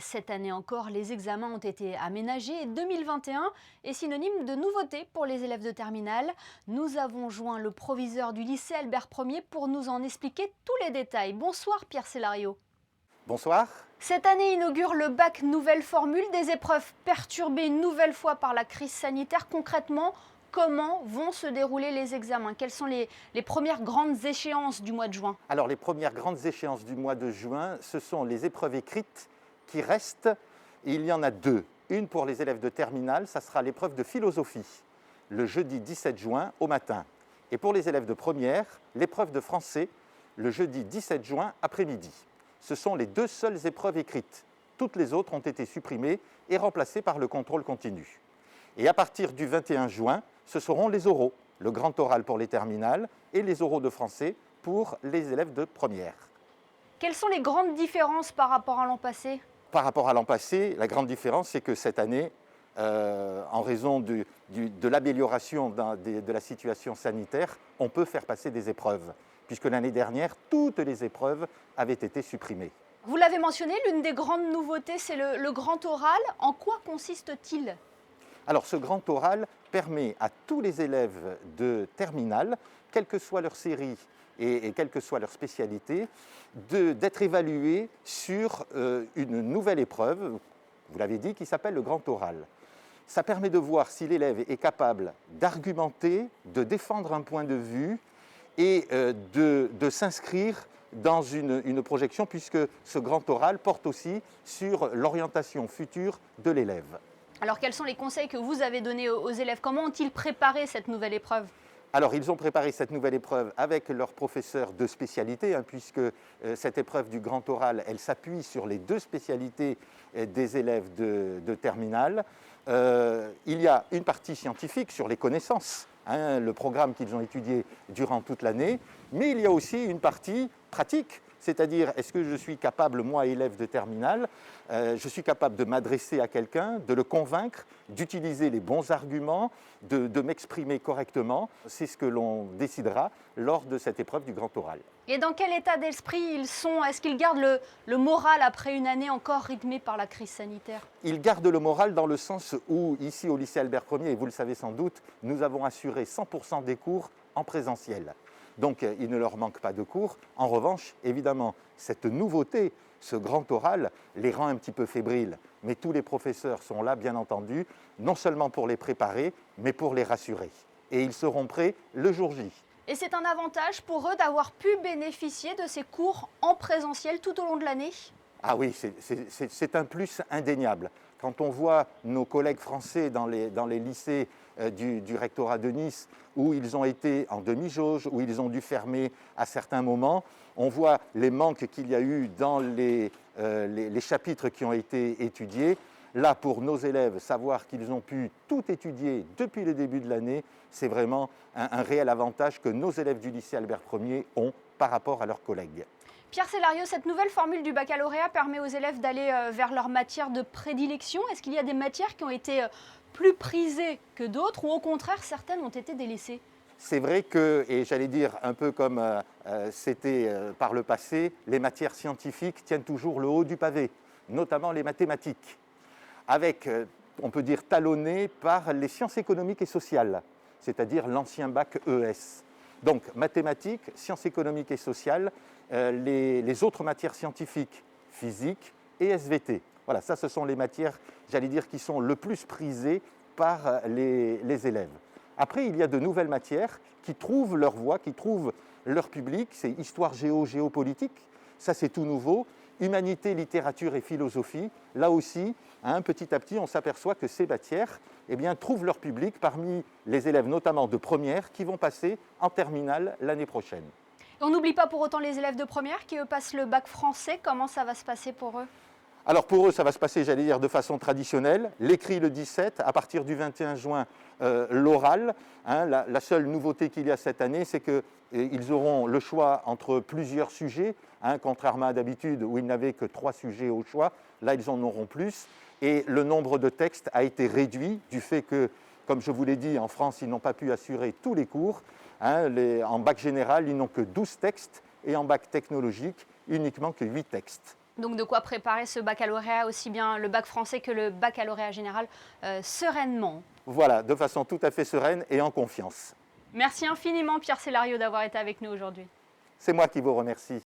Cette année encore, les examens ont été aménagés et 2021 est synonyme de nouveauté pour les élèves de terminale. Nous avons joint le proviseur du lycée Albert Ier pour nous en expliquer tous les détails. Bonsoir Pierre Célario. Bonsoir. Cette année inaugure le bac nouvelle formule, des épreuves perturbées une nouvelle fois par la crise sanitaire. Concrètement, comment vont se dérouler les examens? Quelles sont les premières grandes échéances du mois de juin? Alors les premières grandes échéances du mois de juin, ce sont les épreuves écrites qui restent. Il y en a deux. Une pour les élèves de terminale, ça sera l'épreuve de philosophie, le jeudi 17 juin au matin. Et pour les élèves de première, l'épreuve de français, le jeudi 17 juin après-midi. Ce sont les deux seules épreuves écrites. Toutes les autres ont été supprimées et remplacées par le contrôle continu. Et à partir du 21 juin, ce seront les oraux, le grand oral pour les terminales et les oraux de français pour les élèves de première. Quelles sont les grandes différences par rapport à l'an passé? Par rapport à l'an passé, la grande différence, c'est que cette année, en raison de l'amélioration de la situation sanitaire, on peut faire passer des épreuves, puisque l'année dernière, toutes les épreuves avaient été supprimées. Vous l'avez mentionné, l'une des grandes nouveautés, c'est le grand oral. En quoi consiste-t-il? Alors ce grand oral permet à tous les élèves de terminale, quelle que soit leur série et quelle que soit leur spécialité, d'être évalués sur une nouvelle épreuve, vous l'avez dit, qui s'appelle le grand oral. Ça permet de voir si l'élève est capable d'argumenter, de défendre un point de vue et de s'inscrire dans une projection, puisque ce grand oral porte aussi sur l'orientation future de l'élève. Alors quels sont les conseils que vous avez donnés aux élèves? Comment ont-ils préparé cette nouvelle épreuve? Alors, ils ont préparé cette nouvelle épreuve avec leurs professeurs de spécialité, puisque cette épreuve du grand oral, elle s'appuie sur les deux spécialités des élèves de terminale. Il y a une partie scientifique sur les connaissances, le programme qu'ils ont étudié durant toute l'année, mais il y a aussi une partie pratique. C'est-à-dire, est-ce que je suis capable, moi, élève de terminale, je suis capable de m'adresser à quelqu'un, de le convaincre, d'utiliser les bons arguments, de m'exprimer correctement. C'est ce que l'on décidera lors de cette épreuve du grand oral. Et dans quel état d'esprit ils sont? Est-ce qu'ils gardent le moral après une année encore rythmée par la crise sanitaire? Ils gardent le moral dans le sens où, ici au lycée Albert Ier, et vous le savez sans doute, nous avons assuré 100% des cours en présentiel. Donc, il ne leur manque pas de cours. En revanche, évidemment, cette nouveauté, ce grand oral, les rend un petit peu fébriles. Mais tous les professeurs sont là, bien entendu, non seulement pour les préparer, mais pour les rassurer. Et ils seront prêts le jour J. Et c'est un avantage pour eux d'avoir pu bénéficier de ces cours en présentiel tout au long de l'année? Ah oui, c'est un plus indéniable. Quand on voit nos collègues français dans les lycées du rectorat de Nice, où ils ont été en demi-jauge, où ils ont dû fermer à certains moments, on voit les manques qu'il y a eu dans les chapitres qui ont été étudiés. Là, pour nos élèves, savoir qu'ils ont pu tout étudier depuis le début de l'année, c'est vraiment un réel avantage que nos élèves du lycée Albert Ier ont par rapport à leurs collègues. Pierre Célario, cette nouvelle formule du baccalauréat permet aux élèves d'aller vers leur matière de prédilection. Est-ce qu'il y a des matières qui ont été plus prisées que d'autres ou au contraire certaines ont été délaissées? C'est vrai que, et j'allais dire un peu comme c'était par le passé, les matières scientifiques tiennent toujours le haut du pavé, notamment les mathématiques, avec, on peut dire, talonnées par les sciences économiques et sociales, c'est-à-dire l'ancien bac ES. Donc mathématiques, sciences économiques et sociales, les autres matières scientifiques, physique et SVT. Voilà, ça ce sont les matières, j'allais dire, qui sont le plus prisées par les élèves. Après, il y a de nouvelles matières qui trouvent leur voie, qui trouvent leur public. C'est histoire, géopolitique, ça c'est tout nouveau. Humanité, littérature et philosophie, là aussi, petit à petit, on s'aperçoit que ces matières trouvent leur public parmi les élèves, notamment de première, qui vont passer en terminale l'année prochaine. On n'oublie pas pour autant les élèves de première qui eux passent le bac français. Comment ça va se passer pour eux? Alors pour eux, ça va se passer, j'allais dire, de façon traditionnelle. L'écrit le 17, à partir du 21 juin, l'oral. La seule nouveauté qu'il y a cette année, c'est qu'ils auront le choix entre plusieurs sujets, contrairement à d'habitude où ils n'avaient que 3 sujets au choix. Là, ils en auront plus. Et le nombre de textes a été réduit du fait que, comme je vous l'ai dit, en France, ils n'ont pas pu assurer tous les cours. En bac général, ils n'ont que 12 textes et en bac technologique, uniquement que 8 textes. Donc de quoi préparer ce baccalauréat, aussi bien le bac français que le baccalauréat général, sereinement. Voilà, de façon tout à fait sereine et en confiance. Merci infiniment Pierre Célario d'avoir été avec nous aujourd'hui. C'est moi qui vous remercie.